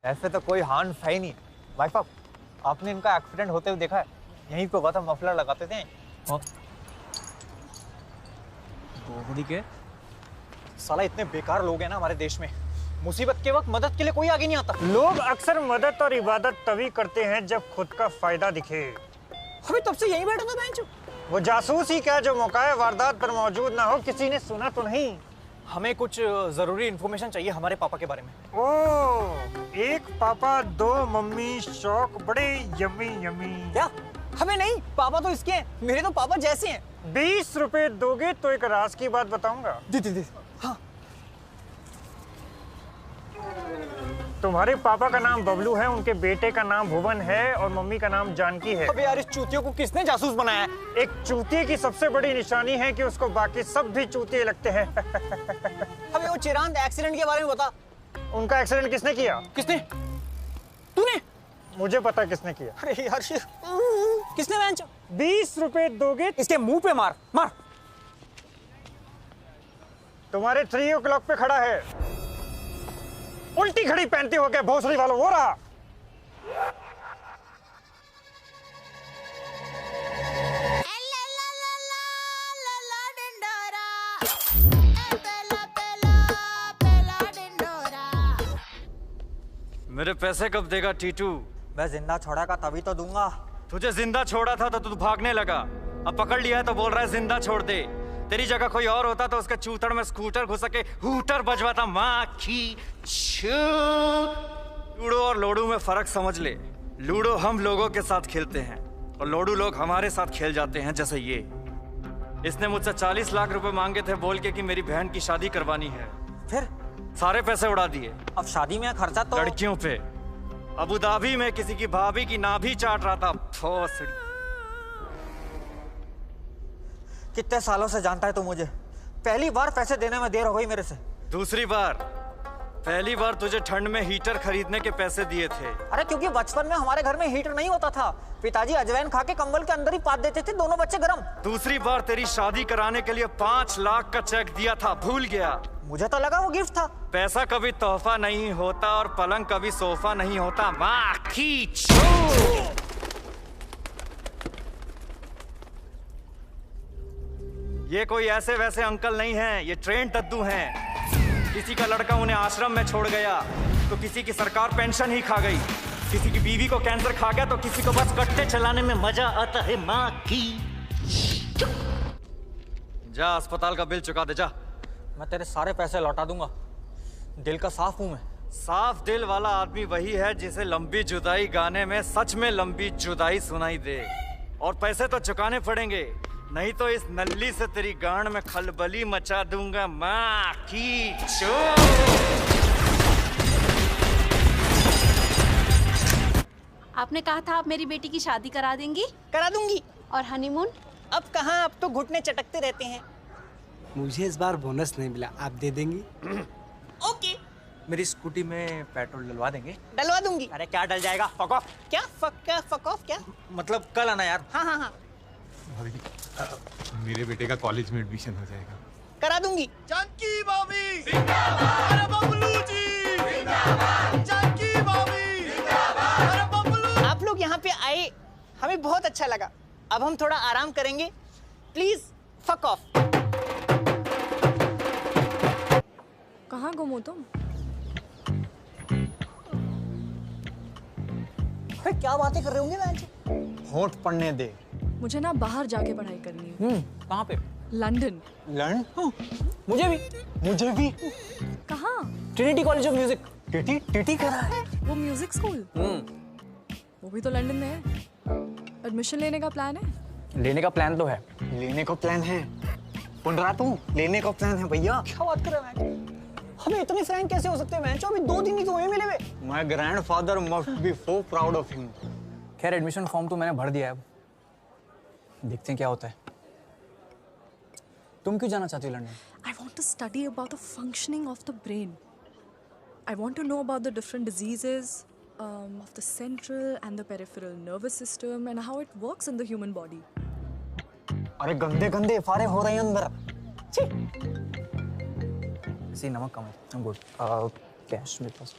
ऐसे तो कोई हार्म है ही नहीं। वाइफ साहब, आपने इनका एक्सीडेंट होते हुए देखा है? यहीं पे हुआ था, मफलर लगाते थे। गोगड़ी के साला इतने बेकार लोग हैं ना हमारे देश में, मुसीबत के वक्त मदद के लिए कोई आगे नहीं आता। लोग अक्सर मदद और इबादत तभी करते हैं जब खुद का फायदा दिखे। हमें तब से यहीं बैठा था बेंच। वो जासूस ही क्या जो मौका वारदात पर मौजूद ना हो, किसी ने सुना तो नहीं। हमें कुछ जरूरी इंफॉर्मेशन चाहिए हमारे पापा के बारे में। ओ, एक पापा दो मम्मी, शौक बड़े यम्मी यम्मी। क्या? हमें नहीं, पापा तो इसके हैं, मेरे तो पापा जैसे हैं। 20 रुपए दोगे तो एक राज की बात बताऊंगा। दी। हाँ। तुम्हारे पापा का नाम बबलू है, उनके बेटे का नाम भुवन है और मम्मी का नाम जानकी है। अबे यार, इस चूतियों को किसने जासूस बनाया है? एक चूतिए की सबसे बड़ी निशानी है कि उसको बाकी सब भी चूतिए लगते हैं। हमें वो चिरांद एक्सीडेंट के बारे में बता। उनका एक्सीडेंट किसने किया? किसने? तूने? मुझे पता किसने किया। अरे यार, किसने बेंच? 20 रुपए दोगे? इसके मुंह पे मार मार। तुम्हारे 3 o'clock पे खड़ा है, उल्टी घड़ी पहनते हो क्या भोसड़ी वालों? वो रहा। मेरे पैसे कब देगा टीटू? मैं जिंदा छोड़ा का तभी तो दूंगा। तुझे जिंदा छोड़ा था तो तू भागने लगा, अब पकड़ लिया है तो बोल रहा है जिंदा छोड़ दे। तेरी जगह कोई और होता तो उसके चूतड़ में स्कूटर घुस के हूटर बजवाता। माँ की छू। लूडो और लोडू में फर्क समझ ले। लूडो हम लोगों के साथ खेलते हैं और लोडू लोग हमारे साथ खेल जाते हैं, जैसे ये। इसने मुझसे 40 लाख रुपए मांगे थे बोल के कि मेरी बहन की शादी करवानी है। फिर सारे पैसे उड़ा दिए। अब शादी में खर्चा तो लड़कियों पे। अबू धाबी में किसी की भाभी की नाभि चाट रहा था। भोसड़ी। कितने सालों से जानता है तू मुझे? पहली बार पैसे देने में देर हो गई मेरे से। दूसरी बार? पहली बार तुझे ठंड में हीटर खरीदने के पैसे दिए थे। अरे क्योंकि बचपन में हमारे घर में हीटर नहीं होता था, पिताजी अजवाइन खा के कंबल के अंदर ही पात देते थे, दोनों बच्चे गरम। दूसरी बार तेरी शादी कराने के लिए 5 लाख का चेक दिया था, भूल गया? मुझे तो लगा वो गिफ्ट था। पैसा कभी तोहफा नहीं होता और पलंग कभी सोफा नहीं होता। माँ खींच। ये कोई ऐसे वैसे अंकल नहीं हैं, ये ट्रेन दद्दू हैं। किसी का लड़का उन्हें आश्रम में छोड़ गया तो किसी की सरकार पेंशन ही खा गई, किसी की बीवी को कैंसर खा गया तो किसी को बस गट्टे चलाने में मजा आता है। माँ की। जा अस्पताल का बिल चुका दे जा। मैं तेरे सारे पैसे लौटा दूंगा, दिल का साफ हूं मैं। साफ दिल वाला आदमी वही है जिसे लंबी जुदाई गाने में सच में लंबी जुदाई सुनाई दे। और पैसे तो चुकाने पड़ेंगे, नहीं तो इस नल्ली से तेरी गांड में खलबली मचा दूंगा। माँ की आपने कहा था आप मेरी बेटी की शादी करा देंगी? करा दूंगी। और हनीमून? अब कहाँ, अब तो घुटने चटकते रहते हैं। मुझे इस बार बोनस नहीं मिला, आप दे देंगी? ओके। मेरी स्कूटी में पेट्रोल डलवा देंगे? डलवा दूंगी। अरे क्या डल जाएगा, फक ऑफ। क्या फक ऑफ क्या? मतलब कल आना यार। हाँ। भाभी, मेरे बेटे का कॉलेज में एडमिशन हो जाएगा। करा दूंगी। जानकी भाभी जिंदाबाद। अरे बबलू जी जिंदाबाद। जानकी भाभी जिंदाबाद। अरे बबलू। आप लोग यहाँ पे आए, हमें बहुत अच्छा लगा। अब हम थोड़ा आराम करेंगे, प्लीज फक ऑफ। कहाँ गुम हो तुम? क्या बातें कर रहे होंगे मैं? होंठ पढ़ने दे। मुझे ना बाहर जाके पढ़ाई करनी है। कहाँ पे? लंदन। लंदन? मुझे भी। कहाँ? Trinity college of music. TT करा है। वो म्यूजिक स्कूल? वो भी तो लंदन में है। एडमिशन लेने का प्लान है? लेने का प्लान तो है। लेने का प्लान है? सुन रहा तू? लेने का प्लान है भैया। क्या बात कर रहे हैं? हमें इतने फ्रेंड कैसे हो सकते हैं? मैं अभी 2 दिन ही तो हुए मिले हुए। My grandfather must be so proud of him. खैर एडमिशन फॉर्म तो मैंने भर दिया है, अब देखते हैं क्या होता है। तुम क्यों जाना चाहती हो London? I want to study about the functioning of the brain. I want to know about the different diseases of the central and the peripheral nervous system and how it works in the human body. अरे गंदे गंदे फारे हो रहे हैं अंदर। सी नमक कम है। I'm good. कैश मेरे पास।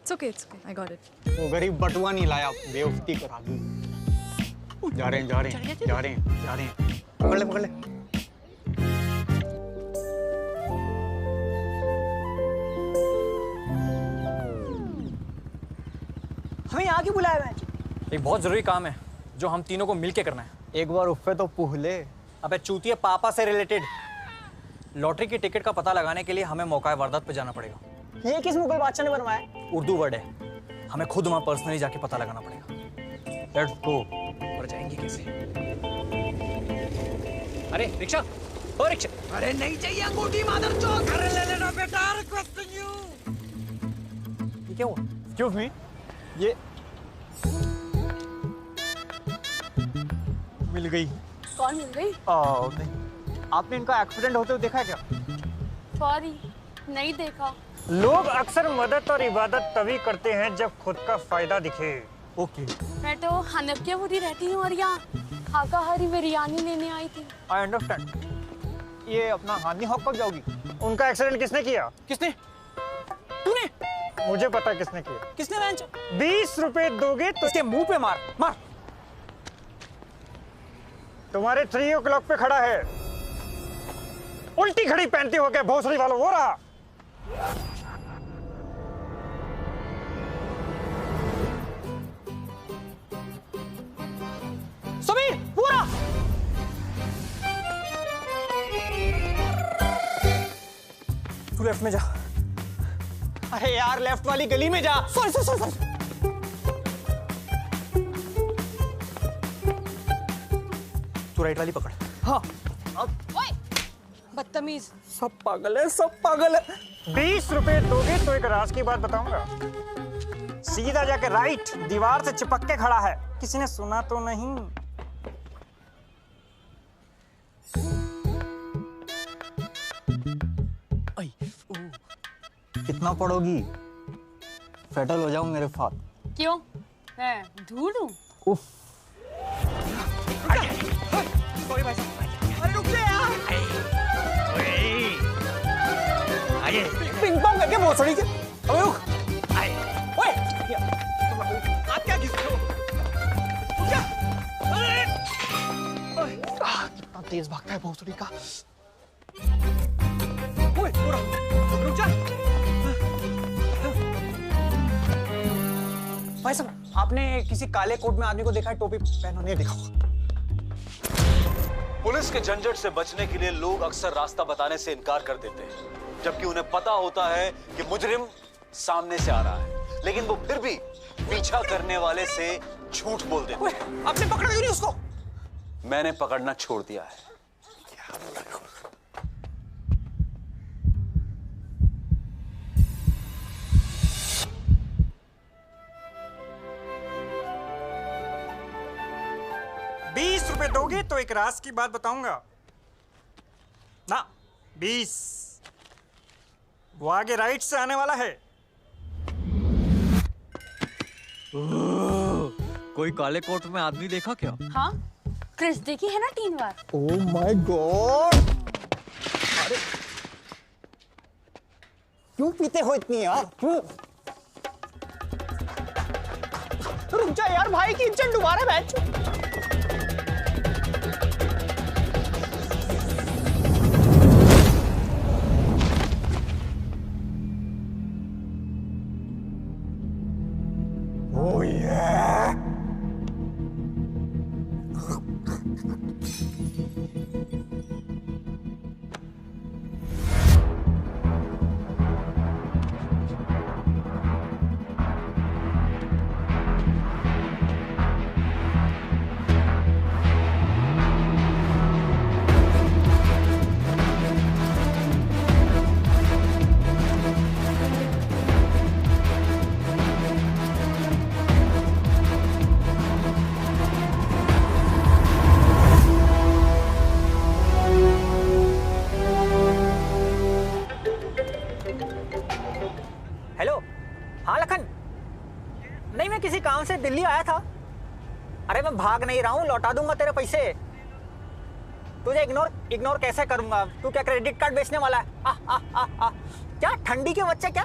It's okay, it's okay. I got it. वो गरीब बटुआ नहीं लाया, बेवकूफी करा दी। जा रहे हैं, जा रहे हैं, जा रहे हैं, जा रहे हैं। पकड़ ले, पकड़ ले। हमें यहाँ क्यों बुलाया है? एक बहुत जरूरी काम है जो हम तीनों को मिलके करना है। एक बार उफ़े तो पूह ले। अबे चूतिया पापा से रिलेटेड लॉटरी की टिकट का पता लगाने के लिए हमें मौका वारदात पे जाना पड़ेगा। ये किस मुगल बादशाह ने बनवाया? उर्दू वर्ड है, हमें खुद वहां पर्सनली जाके पता लगाना पड़ेगा। Let's go. पर जाएंगे कैसे? अरे रिक्शा, ओ रिक्शा। अरे नहीं चाहिए अंगूठी मादर चौक। अरे ले लेना बेटा, रिक्वेस्टिंग यू। ये क्या हुआ? Excuse me, ये मिल गई। कौन मिल गई? नहीं, आपने इनका एक्सीडेंट होते हुए देखा है क्या? सॉरी, नहीं देखा। लोग अक्सर मदद और इबादत तभी करते हैं जब खुद का फायदा दिखे। ओके, मैं तो हनफियापुरी रहती हूँ और यहाँ शाकाहारी बिरयानी लेने आई थी। I understand. ये अपना हानि हॉक कब जाओगी? उनका एक्सीडेंट किसने किया? किसने? तूने? मुझे पता किसने किया। किसने बेंच? 20 रुपए दोगे तो उसके मुंह पे मार, मार। तुम्हारे 3 o'clock पे खड़ा है। उल्टी घड़ी पहनते हो क्या भोसड़ी वालों? वो रहा। समीर, पूरा। तू लेफ्ट में जा। अरे यार लेफ्ट वाली गली में जा। Sorry sorry sorry. तू राइट वाली पकड़। हाँ। बदतमीज। सब पागल है, सब पागल है। 20 रुपए दोगे तो एक राज की बात बताऊंगा। सीधा जाके राइट, दीवार से चिपक के खड़ा है। किसी ने सुना तो नहीं? कितना पढ़ोगी? फेटल हो जाऊं मेरे साथ। क्यों? मैं धूल हूँ? उफ। अरे रुक जा यार। आइए। पिंग पोंग करके भोसड़ी के। अबे रुक। ओए, आप क्या किसके हो? क्या? अरे! कितना तेज भागता है भोसड़ी का। ओए, पूरा। रुक जा। भाई साहब, आपने किसी काले कोट में आदमी को देखा है? टोपी पहना नहीं देखा? पुलिस के झंझट से बचने के लिए लोग अक्सर रास्ता बताने से इनकार कर देते हैं, जबकि उन्हें पता होता है कि मुजरिम सामने से आ रहा है, लेकिन वो फिर भी पीछा करने वाले से झूठ बोल देते हैं। आपने पकड़ा क्यों नहीं उसको? मैंने पकड़ना छोड़ दिया है। ₹20 दोगे तो एक राज की बात बताऊंगा ना। 20। वो आगे राइट से आने वाला है। कोई काले कोट में आदमी देखा क्या? हाँ, क्रिस देखी है ना 3 बार। Oh my God! अरे क्यों पीते हो इतनी यार? क्यों? रुक जा यार, भाई की इज्जत डुबा रहा है बैच। Oh yeah! हेलो, हाँ लखन। नहीं, मैं किसी काम से दिल्ली आया था। अरे मैं भाग नहीं रहा हूँ, लौटा दूंगा तेरे पैसे। तुझे इग्नोर कैसे करूंगा? तू क्या क्रेडिट कार्ड बेचने वाला है? क्या ठंडी के बच्चे क्या?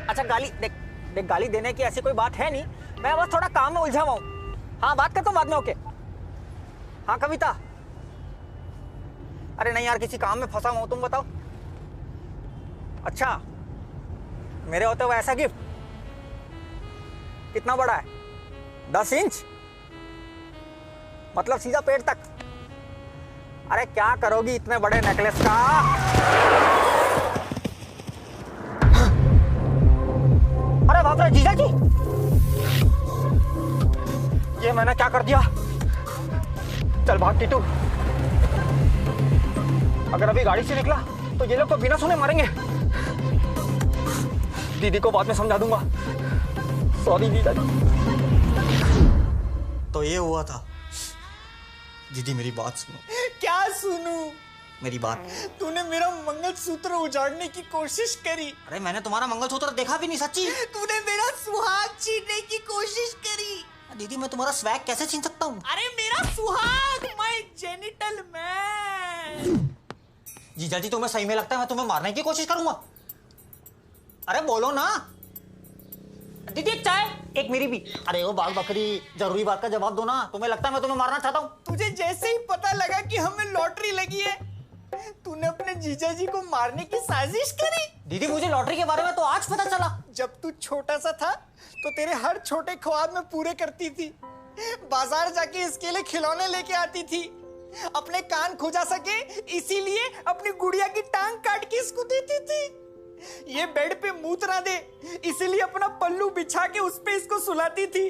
अच्छा गाली देख, देख गाली देने की ऐसी कोई बात है नहीं, मैं बस थोड़ा काम में उलझा हुआ हूँ। हाँ बात करता हूँ बाद में, ओके। हाँ कविता, अरे नहीं यार किसी काम में फंसा हुआ हूँ, तुम बताओ। अच्छा मेरे होते हुए ऐसा गिफ्ट कितना बड़ा है? 10 इंच, मतलब सीधा पेट तक। अरे क्या करोगी इतने बड़े नेकलेस का? अरे बाप रे जीजा जी, ये मैंने क्या कर दिया? चल भाग टीटू, अगर अभी गाड़ी से निकला तो ये लोग तो बिना सुने मारेंगे। दीदी को बाद में समझा दूंगा, सॉरी जीजा जी। तो ये हुआ था। दीदी मेरी बात सुनो। क्या सुनूं? मेरी बात। तूने मेरा मंगलसूत्र उजाड़ने की कोशिश करी। अरे मैंने तुम्हारा मंगलसूत्र देखा भी नहीं, सच्ची। तूने मेरा सुहाग छीनने की कोशिश करी। दीदी मैं तुम्हारा स्वैग कैसे छीन सकता हूँ? अरे मेरा सुहाग, माय जेनिटल मैन। जीजा जी तुम्हें सही में लगता है मैं तुम्हें मारने की कोशिश करूंगा? अरे बोलो ना। दीदी एक चाय, एक मेरी भी। अरे वो बाल बकरी, जरूरी बात का जवाब दो ना। तुम्हें लगता है मैं तुम्हें मारना चाहता हूँ? तुझे जैसे ही पता लगा कि हमें लॉटरी लगी है, तूने अपने जीजा जी को मारने की साजिश करी। दीदी मुझे लॉटरी के बारे में तो आज पता चला। जब तू छोटा सा था तो तेरे हर छोटे ख्वाब में पूरे करती थी। बाजार जाके इसके लिए खिलौने लेके आती थी। अपने कान खुजा सके इसीलिए अपनी गुड़िया की टांग काट के इसको देती थी। ये बेड पे मूत ना दे इसीलिए अपना पल्लू बिछा के उस पे इसको सुलाती थी।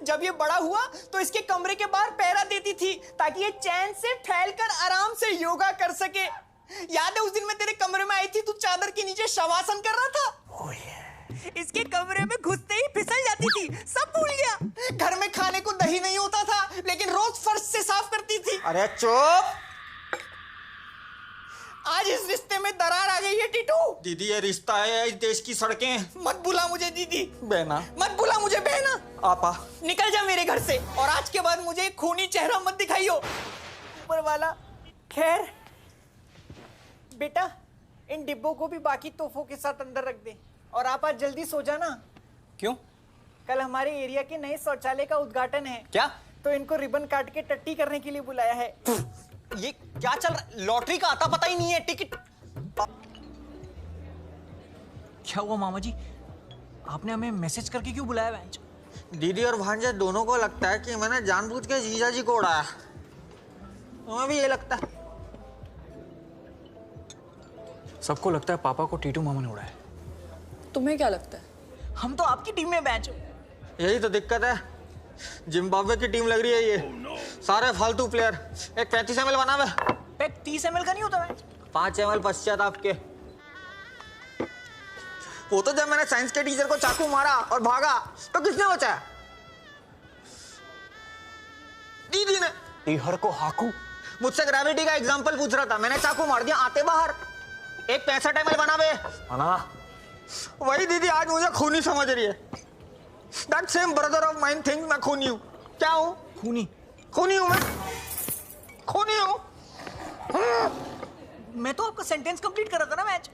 जब ये बड़ा हुआ तो इसके कमरे के बाहर पैरा देती थी ताकि ये चैन से फैलकर आराम से योगा कर सके। याद है उस दिन मैं तेरे कमरे में आई थी, तू चादर के नीचे शवासन कर रहा था। इसके कमरे में घुसते ही फिसल जाती थी, सब भूल गया। घर में खाने को दही नहीं होता था लेकिन रोज फर्श से साफ करती थी। अरे चुप। आज इस रिश्ते में दरार आ गई है टीटू। दीदी ये रिश्ता है, इस देश की सड़कें। मत बुला मुझे दीदी। बहना। मत बुला मुझे बहना। आपा। निकल जा मेरे घर से और आज के बाद मुझे खूनी चेहरा मत दिखाइयो। ऊपर वाला। खैर बेटा इन डिब्बों को भी बाकी तोहफों के साथ अंदर रख दे और आप आज जल्दी सो जाना। क्यों? कल हमारे एरिया के नए शौचालय का उद्घाटन है। क्या? तो इनको रिबन काट के टट्टी करने के लिए बुलाया है। ये क्या चल रहा है? लॉटरी का आता पता ही नहीं है। टिकट क्या हुआ मामा जी, आपने हमें मैसेज करके क्यों बुलाया? बेंच दीदी और भांजे दोनों को लगता है कि मैंने जानबूझ के जीजा जी को उड़ाया। तुम्हें भी ये लगता है? सबको लगता है पापा को टीटू मामा ने उड़ाया। तुम्हें क्या लगता है? हम तो आपकी टीम में बेंच। यही तो दिक्कत है, जिम्बाब्वे की टीम लग रही है ये। सारे फालतू प्लेयर। एक 35 ml बना हुआ। पैक 30 ml का नहीं होता बेंच। 5 ml पश्चात आपके। वो तो जब मैंने साइंस के टीचर को चाकू मारा और भागा तो किसने बचाया? दीदी ने। टीहर को हाकू। मुझसे ग्रेविटी का एग्जांपल पूछ रहा था, मैंने चाकू मार दिया आते बाहर। एक 65 ml बना बे। वही दीदी आज मुझे खूनी समझ रही है। That same brother of mine thinks मैं खूनी हूँ। क्या हूँ? खूनी। खूनी हूँ मैं। खूनी हूँ। मैं तो आपका सेंटेंस कंप्लीट कर रहा था ना मैच।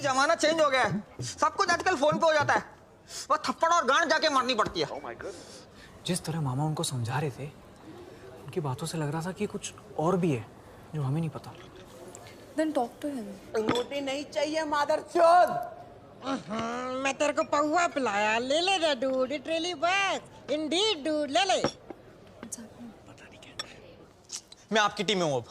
जमाना चेंज हो गया है, सब कुछ आजकल फोन पे हो जाता है। वो थप्पड़ और गांड जाके मारनी पड़ती है। जिस तरह मामा उनको समझा रहे थे उनकी बातों से लग रहा था कि कुछ और भी है जो हमें नहीं पता। Then talk to him. रोटी नहीं चाहिए मादरचोद। मैं तेरे को पौवा पिलाया, ले ले रे dude, it really works. Indeed dude, ले ले। मैं आपकी टीम में हूँ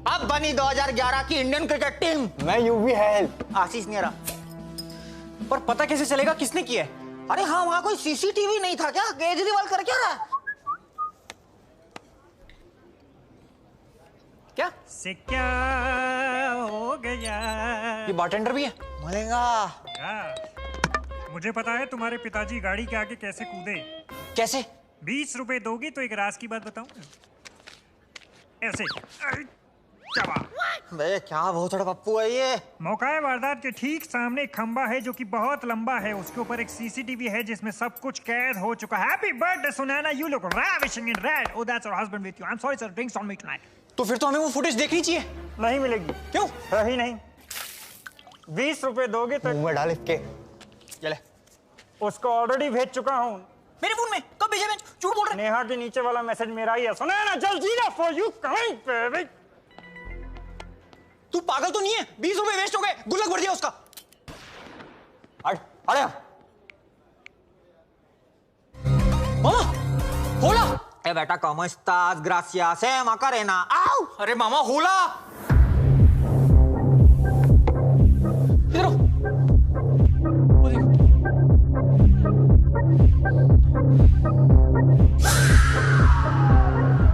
अब बनी 2011 की इंडियन क्रिकेट टीम। मैं यूवी है। आशीष नेहरा। पर पता कैसे चलेगा किसने किया है? अरे हाँ वहां कोई सीसीटीवी नहीं था क्या? केजरीवाल कर क्या रहा है? क्या? से क्या हो गया? ये बारटेंडर भी है। मलेगा। मुझे पता है तुम्हारे पिताजी गाड़ी के आगे कैसे कूदे। कैसे? 20 रुपए दोगी तो एक राज की बात बताऊं? ऐसे। बे क्या बहुत बड़ा पप्पू है ये। मौका वारदात के ठीक सामने खंबा है जो कि बहुत लंबा है। उसके ऊपर एक सीसीटीवी है जिसमें सब कुछ कैद हो चुका है। Happy birthday Sunaina, you look ravishing in red. Oh, that's your husband with you. I'm sorry sir, drinks on me tonight. तो फिर तो हमें वो फुटेज देखनी चाहिए। नहीं मिलेगी। क्यों? रही नहीं। 20 रुपए दोगे तो मुंह में डाल इसके। चले। उसको ऑलरेडी भेज चुका हूँ। मेरे फोन में कब भेजा? मैं झूठ बोल रहा है। नेहा के नीचे वाला मैसेज मेरा ही है। सुना ना, जल्दी ना फॉर यू कमिंग बेबी। तू पागल तो नहीं है? 20 रुपए वेस्ट हो गए, गुल्लक भर दिया उसका। हट अरे मामा होला। ए बेटा कॉमो estás? Gracias, Macarena. आओ। अरे मामा होला। इधर आओ।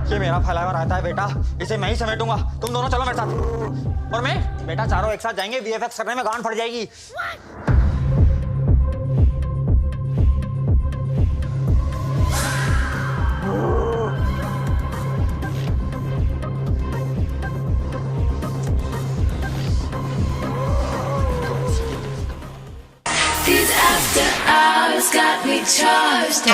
ये मेरा फैला हुआ रहता है बेटा, इसे मैं ही समेटूंगा। तुम दोनों चलो मेरे साथ। और मैं? बेटा चारों एक साथ जाएंगे, VFX करने में गांड फट जाएगी। These after hours got me charged.